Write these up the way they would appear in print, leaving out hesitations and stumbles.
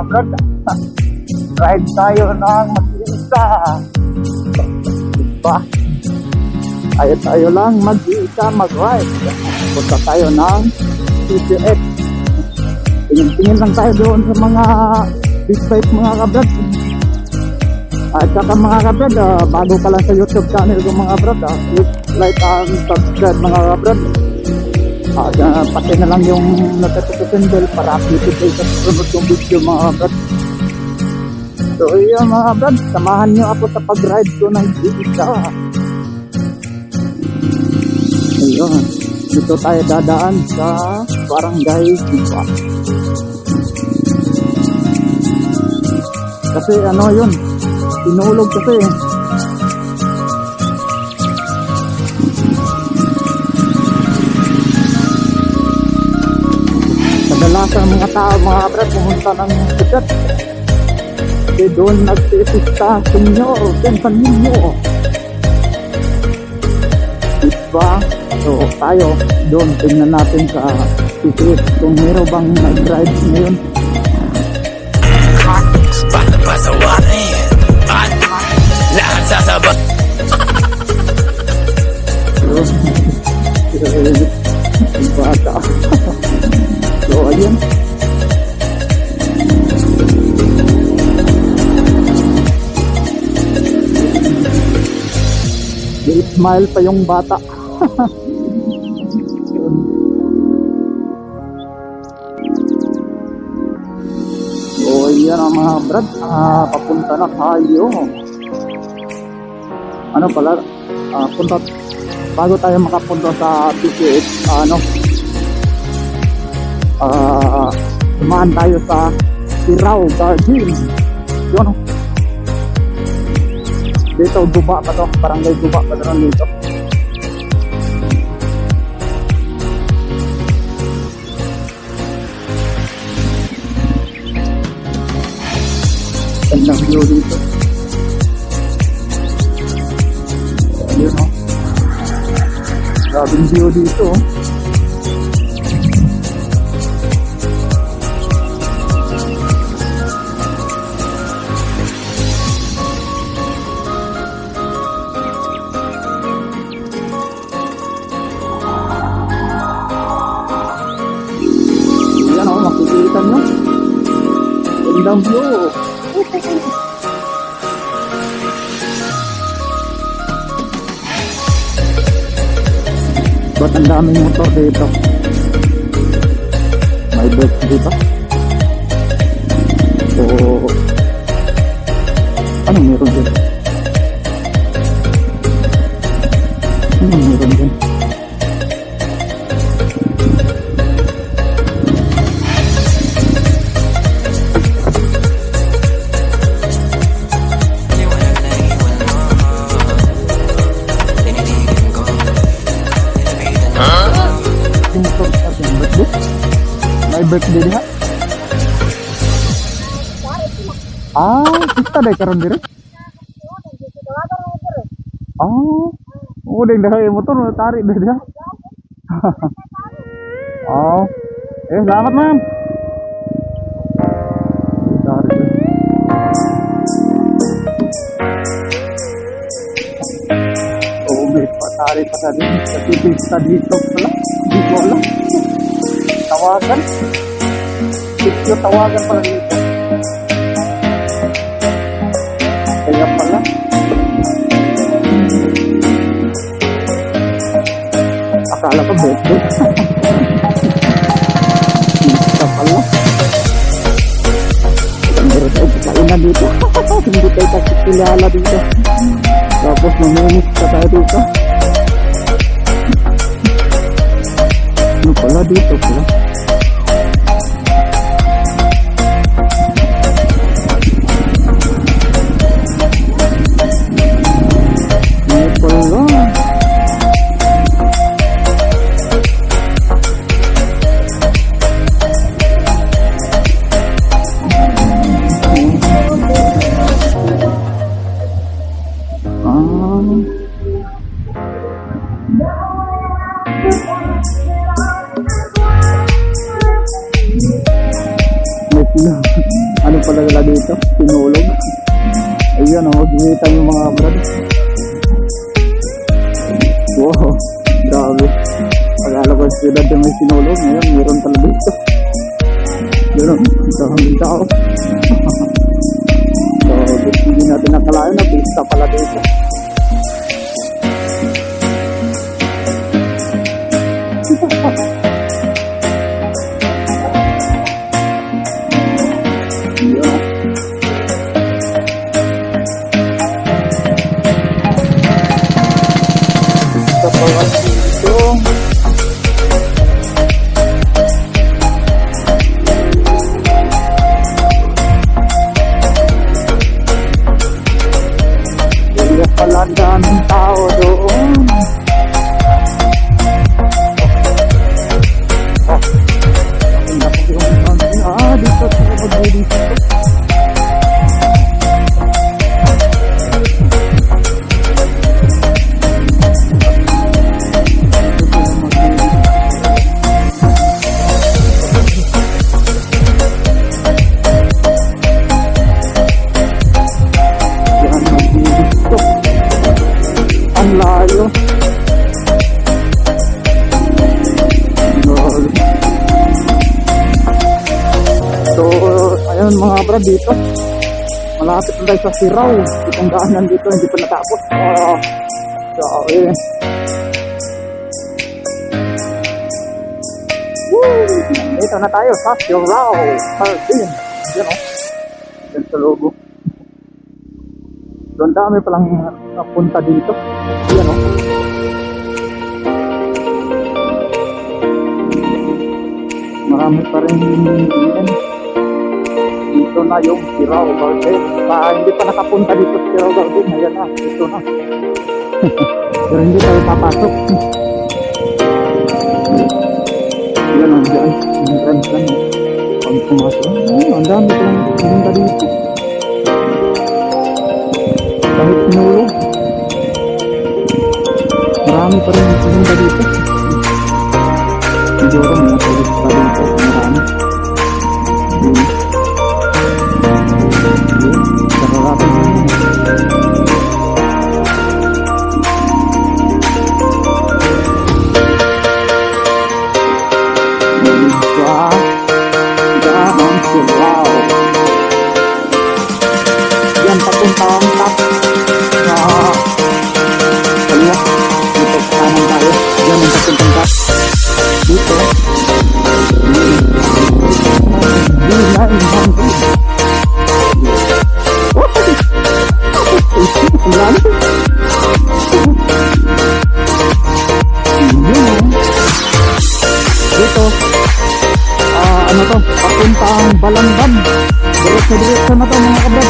brad. Ride tayo ng mag-isa. Diba? Tayo lang mag-isa mag-ride. Punta tayo ng CCX. Tingin-tingin lang tayo doon sa mga big bike mga kabrad. At saka mga kabrad, bago pa lang sa YouTube channel ko mga kabrad, please like and subscribe mga kabrad. At pati na lang yung notification bell para updated kayo sa sunod yung video mga kabrad. So yun mga kabrad, samahan nyo ako sa pag-ride ko ng isa. Ayun, dito tayo dadaan sa Barangay Diba. Kasi ano yun, tinulog kasi. Kadalasan mga tao mga brad pumunta ng sikat. Kasi doon nagsisista senyor, pensan ninyo. Diba? So tayo doon, tingnan natin sa ticket kung meron bang nag-ride ngayon. Paano pasawarin? Lahat sasabat. Bata. So ayun, smile pa yung bata. So yan ang mga brad, papunta na tayo. Ano pala, punta bago tayo makapunta sa PCH, sumaan tayo sa Sirao Garden. Yun, dito Guba pa to, barangay Guba pa to dito. Gandang view dito. Yun o, grabing view dito. Yan o, makikita nyo. Gandang view. Ba't ang daming motor dito? May bike dito. So ano meron dito? Ano meron dito? May birthday diha. Kita dai karon diri. Udah dah motor tarik dah dia. Selamat ma'am. May patarik pa tadi. Kasi pista dito pala. Dito lang. Tawagan. Dito tawagan pala dito. Kaya pala. Akala ko birthday. Pista pala. Meron tayo kainan dito. Hindi tayo kakilala dito. Tapos maminis ka tayo dito. Ano pala dito pala? pala nila dito, sinulog. Ayun, magkikita yung mga brad. Wow, grabe. Pag-alala ko sila na may sinulog, ngayon meron pala dito. Yun, daming tao. So, hindi natin nakalain na pista pala dito. Yun. Sa bawat dito. Kaya pala daming tao doon. Dito sa pag-ibig dito. Ang layo. So, ayun mga brad dito. Malapit na tayo sa Siraw. Itong daanan dito, hindi pa natapos. Sorry. Woo! Dito na tayo sa Siraw. Hardin. Yan o. Yan sa logo. Doon dami palang napunta dito. Yan o. Marami pa rin yan. Dito na yung Siraw Garden. Hindi pa nakapunta dito sa Siraw Garden. Ayan na, dito na. Pero hindi tayo papasok. Yan o, dyan. Yung trends lang. Pag pumasok. Ang dami pa lang pumunta dito. Kahit sinulog. Marami pa rin pumunta dito. Siguro mga tulis pa rin po. Marami. Sararapan mo yun. Dahang Siraw. Yan, papunta ang top na kaliwa. Dito sa kanan tayo. Yan ang papuntang top. Dito. Dito, ano to, papuntang Balamban. Diretso na to mga kabrad.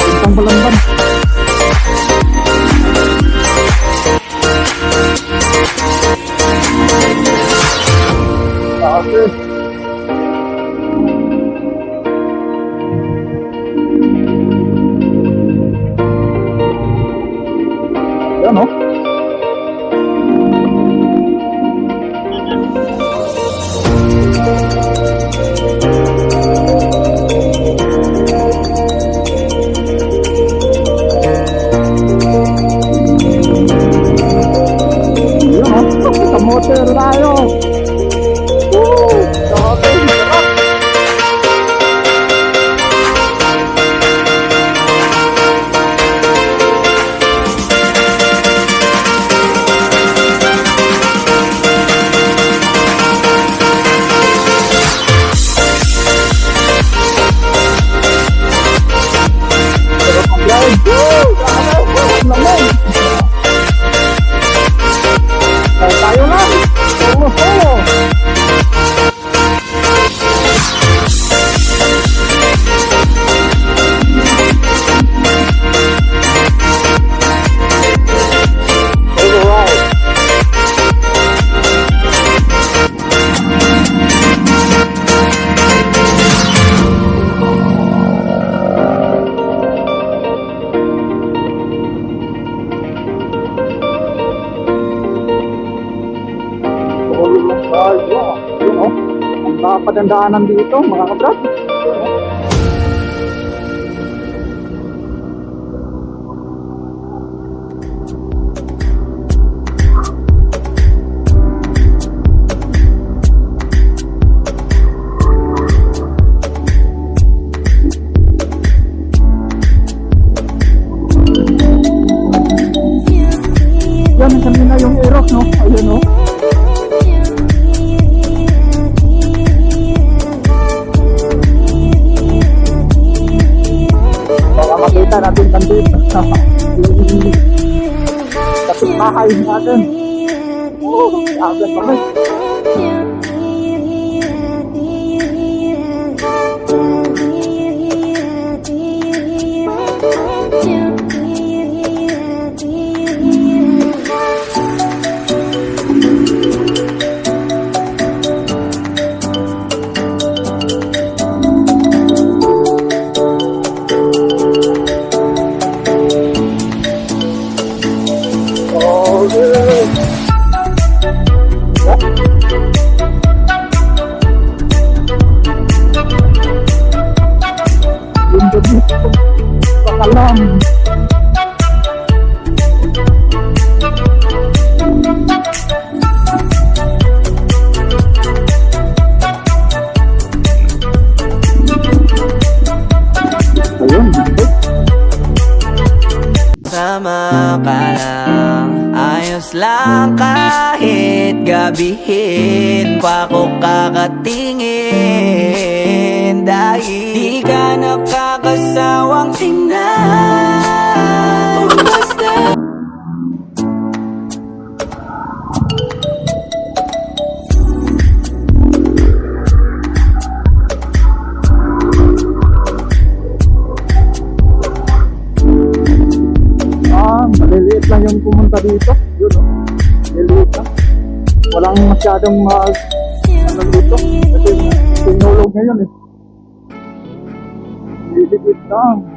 Papuntang Balamban. Okay. Yan o. Kamote tayo. Grabe, sarap. Sarap ang blind. Grabe, tayo na. Yun o, ang papadandaanan dito mga kabrad. yung Aerox, no? Ayun, no? Baka makita natin nandito. Yung bahay natin. Agad pa rin. Yung gabi ko, pakalam. Ayun, Sama ka lang, ayos lang kahit gabihin pa ko kakatingin. Dahil di ka nakakasawang tingnan. Basta maliliit lang yung pumunta dito. Yun, no? Maliliit lang. Walang masyadong ano dito. Kasi sinulog ngayon, eh. Maliliit lang.